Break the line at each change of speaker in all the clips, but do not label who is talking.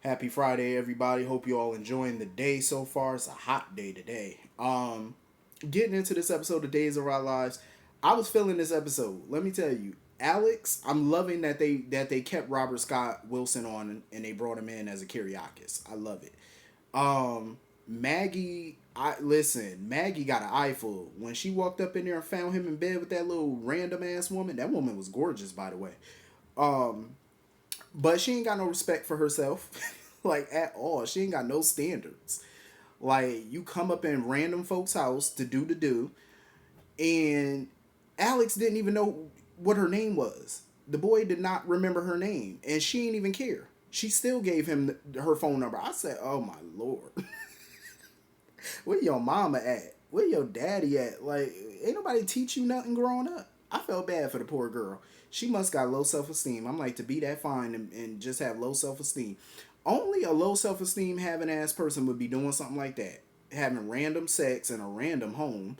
Happy Friday, everybody. Hope you all enjoying the day so far. It's a hot day today. Getting into this episode of Days of Our Lives, I was feeling this episode. Let me tell you, Alex, I'm loving that they kept Robert Scott Wilson on and they brought him in as a Kyriakis. I love it. Maggie, I listen. Maggie got an eyeful when she walked up in there and found him in bed with that little random ass woman. That woman was gorgeous, by the way. Um, but she ain't got no respect for herself, like at all. She ain't got no standards. Like you come up in random folks' house to do, and Alex didn't even know what her name was. The boy did not remember her name, and she didn't even care. She still gave him her phone number. I said, "Oh my lord, where your mama at? Where your daddy at? Like, ain't nobody teach you nothing growing up." I felt bad for the poor girl. She must got low self esteem. I'm like, to be that fine and just have low self esteem. Only a low self esteem having ass person would be doing something like that. Having random sex in a random home,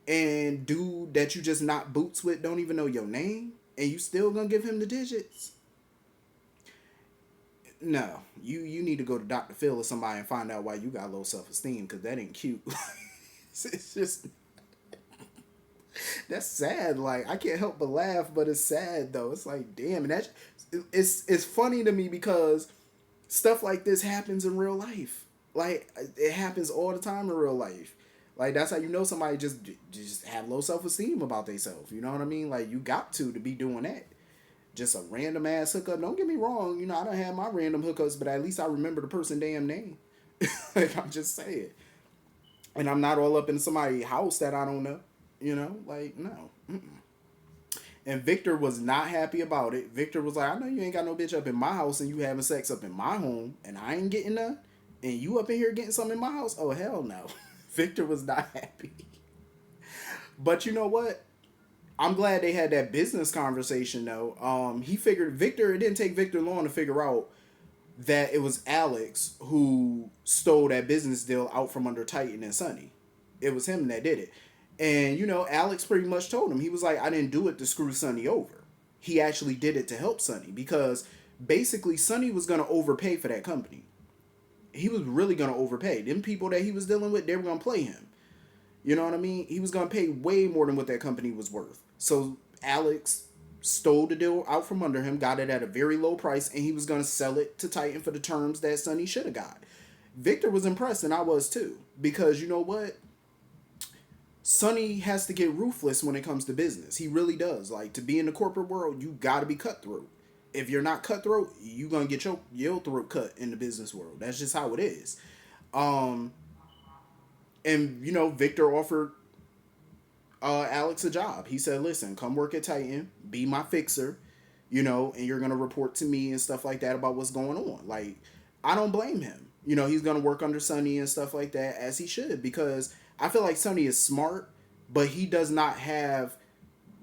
and dude that you just not boots with don't even know your name, and you still gonna give him the digits. No, you need to go to Dr. Phil or somebody and find out why you got low self esteem, because that ain't cute. It's just that's sad. Like I can't help but laugh, but it's sad though. It's like damn, and that's it's funny to me because stuff like this happens in real life. Like it happens all the time in real life. Like that's how you know somebody just have low self esteem about themselves. You know what I mean? Like you got to be doing that. Just a random ass hookup. Don't get me wrong. You know I don't have my random hookups, but at least I remember the person damn name. Like I'm just saying, and I'm not all up in somebody's house that I don't know. You know, like no. And Victor was not happy about it. Victor was like, I know you ain't got no bitch up in my house and you having sex up in my home and I ain't getting none. And you up in here getting something in my house? Oh, hell no. Victor was not happy. But you know what? I'm glad they had that business conversation though. He figured Victor, it didn't take Victor long to figure out that it was Alex who stole that business deal out from under Titan and Sonny. It was him that did it. And, you know, Alex pretty much told him, he was like, I didn't do it to screw Sonny over. He actually did it to help Sonny because basically Sonny was going to overpay for that company. He was really going to overpay. Them people that he was dealing with, they were going to play him. You know what I mean? He was going to pay way more than what that company was worth. So Alex stole the deal out from under him, got it at a very low price, and he was going to sell it to Titan for the terms that Sonny should have got. Victor was impressed, and I was too. Because you know what? Sonny has to get ruthless when it comes to business. He really does. Like to be in the corporate world, you got to be cutthroat. If you're not cutthroat, you gonna get your throat cut in the business world. That's just how it is. Um, and you know, Victor offered Alex a job. He said, "Listen, come work at Titan, be my fixer, you know, and you're gonna report to me and stuff like that about what's going on." Like, I don't blame him. You know, he's gonna work under Sonny and stuff like that as he should because I feel like Sonny is smart, but he does not have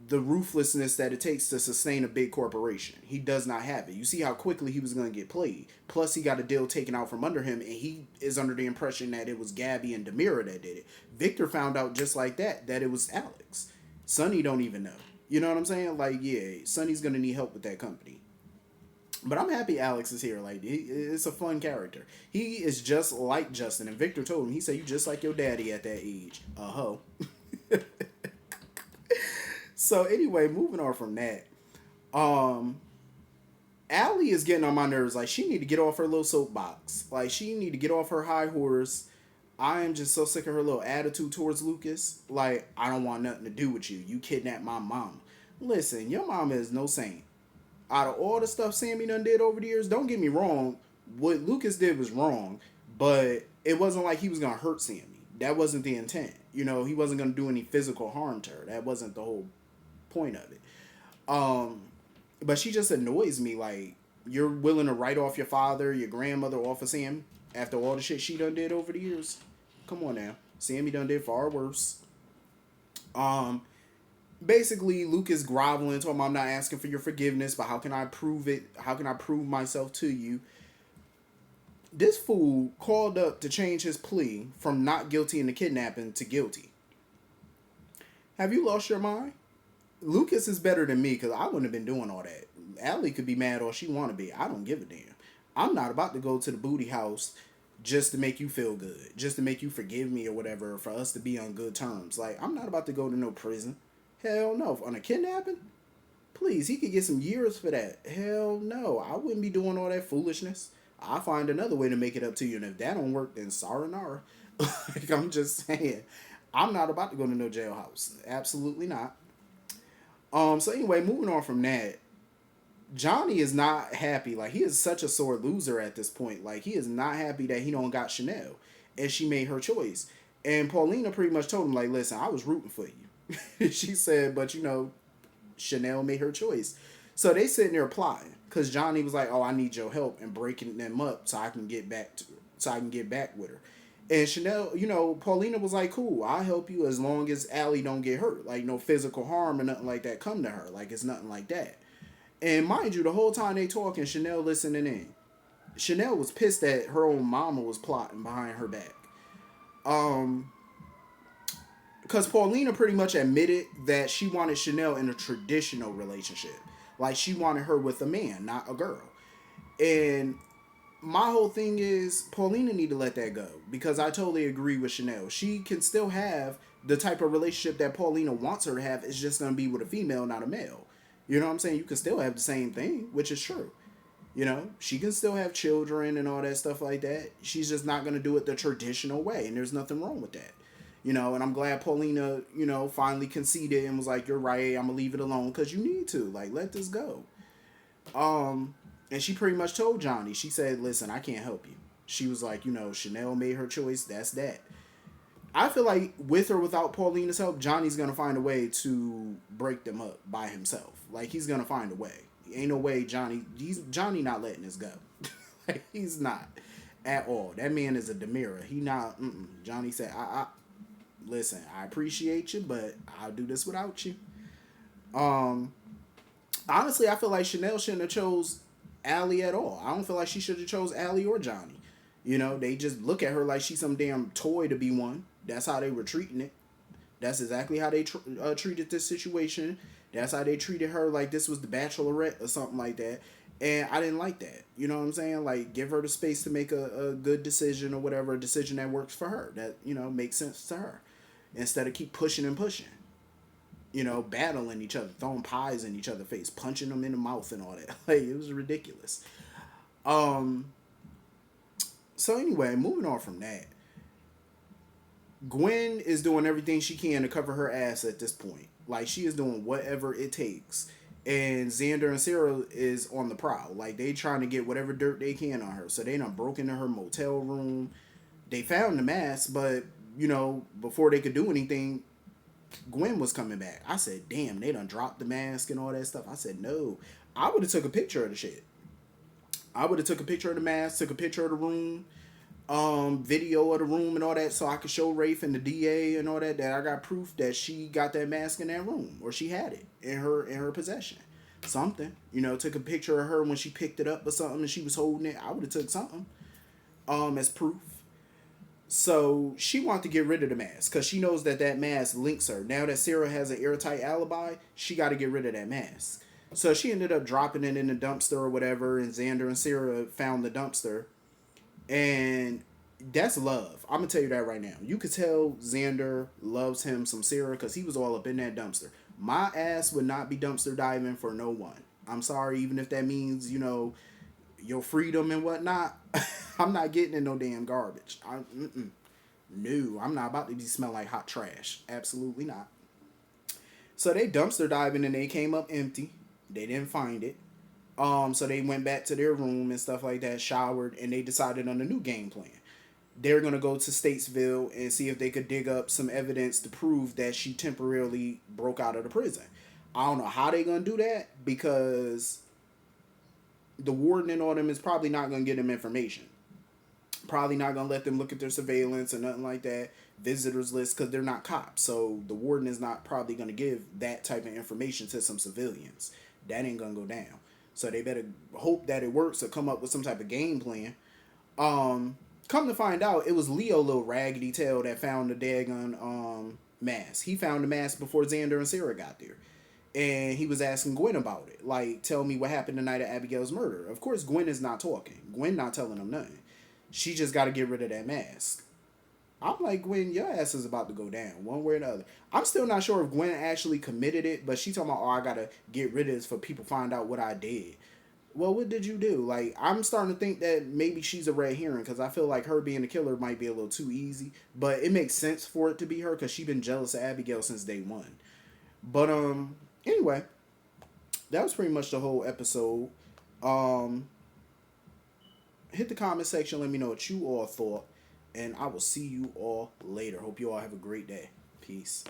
the ruthlessness that it takes to sustain a big corporation. He does not have it. You see how quickly he was going to get played. Plus, he got a deal taken out from under him, and he is under the impression that it was Gabby and Demira that did it. Victor found out just like that it was Alex. Sonny don't even know. You know what I'm saying? Like, yeah, Sonny's going to need help with that company. But I'm happy Alex is here. Like, it's a fun character. He is just like Justin. And Victor told him, he said, you just like your daddy at that age. Uh-huh. So, anyway, moving on from that. Um, Allie is getting on my nerves. Like, she need to get off her little soapbox. Like, she need to get off her high horse. I am just so sick of her little attitude towards Lucas. Like, I don't want nothing to do with you. You kidnapped my mama. Listen, your mama is no saint. Out of all the stuff Sammy done did over the years, don't get me wrong, what Lucas did was wrong, but it wasn't like he was gonna hurt Sammy. That wasn't the intent. You know, he wasn't gonna do any physical harm to her. That wasn't the whole point of it. Um, but she just annoys me. Like, you're willing to write off your father, your grandmother off of Sam after all the shit she done did over the years. Come on now, Sammy done did far worse. Um, Basically Lucas groveling to him, I'm not asking for your forgiveness, but how can I prove it? How can I prove myself to you? This fool called up to change his plea from not guilty in the kidnapping to guilty. Have you lost your mind? Lucas is better than me because I wouldn't have been doing all that. Allie could be mad all she want to be. I don't give a damn. I'm not about to go to the booty house just to make you feel good, just to make you forgive me or whatever, for us to be on good terms. Like, I'm not about to go to no prison. Hell no. On a kidnapping? Please, he could get some years for that. Hell no. I wouldn't be doing all that foolishness. I'll find another way to make it up to you. And if that don't work, then sayonara. Like, I'm just saying. I'm not about to go to no jailhouse. Absolutely not. So anyway, moving on from that, Johnny is not happy. Like, he is such a sore loser at this point. Like, he is not happy that he don't got Chanel, and she made her choice. And Paulina pretty much told him, like, listen, I was rooting for you. She said, but Chanel made her choice. So they sitting there plotting because Johnny was like, oh, I need your help in breaking them up so I can get back with her. And Chanel, Paulina was like, cool, I'll help you as long as Allie don't get hurt. Like, no physical harm or nothing like that come to her. Like, it's nothing like that. And mind you, the whole time they talking, Chanel listening in. Chanel was pissed that her own mama was plotting behind her back. Because Paulina pretty much admitted that she wanted Chanel in a traditional relationship. Like, she wanted her with a man, not a girl. And my whole thing is, Paulina need to let that go. Because I totally agree with Chanel. She can still have the type of relationship that Paulina wants her to have. It's just going to be with a female, not a male. You know what I'm saying? You can still have the same thing, which is true. She can still have children and all that stuff like that. She's just not going to do it the traditional way. And there's nothing wrong with that. And I'm glad Paulina, finally conceded and was like, you're right, I'm going to leave it alone because you need to. Like, let this go. And she pretty much told Johnny, she said, listen, I can't help you. She was like, Chanel made her choice. That's that. I feel like with or without Paulina's help, Johnny's going to find a way to break them up by himself. Like, he's going to find a way. Ain't no way Johnny not letting this go. Like, he's not at all. That man is a demurrer. He not, Johnny said, listen, I appreciate you, but I'll do this without you. Honestly, I feel like Chanel shouldn't have chose Allie at all. I don't feel like she should have chose Allie or Johnny. They just look at her like she's some damn toy to be won. That's how they were treating it. That's exactly how they treated this situation. That's how they treated her, like this was the Bachelorette or something like that. And I didn't like that. You know what I'm saying? Like, give her the space to make a good decision or whatever, a decision that works for her, that, makes sense to her. Instead of keep pushing and pushing. Battling each other, throwing pies in each other's face, punching them in the mouth and all that. Like, it was ridiculous. So anyway, moving on from that. Gwen is doing everything she can to cover her ass at this point. Like, she is doing whatever it takes. And Xander and Sarah is on the prowl. Like, they trying to get whatever dirt they can on her. So they done broke into her motel room. They found the mask, but, before they could do anything, Gwen was coming back. I said, damn, they done dropped the mask and all that stuff. I said, no. I would have took a picture of the shit. I would have took a picture of the mask, took a picture of the room, video of the room and all that, so I could show Rafe and the DA and all that I got proof that she got that mask in that room, or she had it in her possession. Something. Took a picture of her when she picked it up or something and she was holding it. I would have took something as proof. So she wanted to get rid of the mask because she knows that mask links her. Now that Sarah has an airtight alibi, she got to get rid of that mask. So she ended up dropping it in the dumpster or whatever, and Xander and Sarah found the dumpster. And that's love. I'm going to tell you that right now. You could tell Xander loves him some Sarah because he was all up in that dumpster. My ass would not be dumpster diving for no one. I'm sorry, even if that means, your freedom and whatnot. I'm not getting in no damn garbage. No, I'm not about to be smelling like hot trash. Absolutely not. So they dumpster diving and they came up empty. They didn't find it. So they went back to their room and stuff like that, showered, and they decided on a new game plan. They're going to go to Statesville and see if they could dig up some evidence to prove that she temporarily broke out of the prison. I don't know how they're going to do that because the warden and all them is probably not going to get them information. Probably not going to let them look at their surveillance or nothing like that, visitors list, because they're not cops. So the warden is not probably going to give that type of information to some civilians. That ain't going to go down. So they better hope that it works or come up with some type of game plan. Come to find out, it was Leo, little raggedy tail, that found the daggone mask. He found the mask before Xander and Sarah got there. And he was asking Gwen about it. Like, tell me what happened the night of Abigail's murder. Of course, Gwen is not talking. Gwen not telling him nothing. She just got to get rid of that mask. I'm like, Gwen, your ass is about to go down one way or the other. I'm still not sure if Gwen actually committed it, but she talking about, oh, I gotta get rid of this for people find out what I did. Well, what did you do? Like, I'm starting to think that maybe she's a red herring because I feel like her being a killer might be a little too easy. But it makes sense for it to be her because she's been jealous of Abigail since day one. But anyway, that was pretty much the whole episode. Um, hit the comment section. Let me know what you all thought, and I will see you all later. Hope you all have a great day. Peace.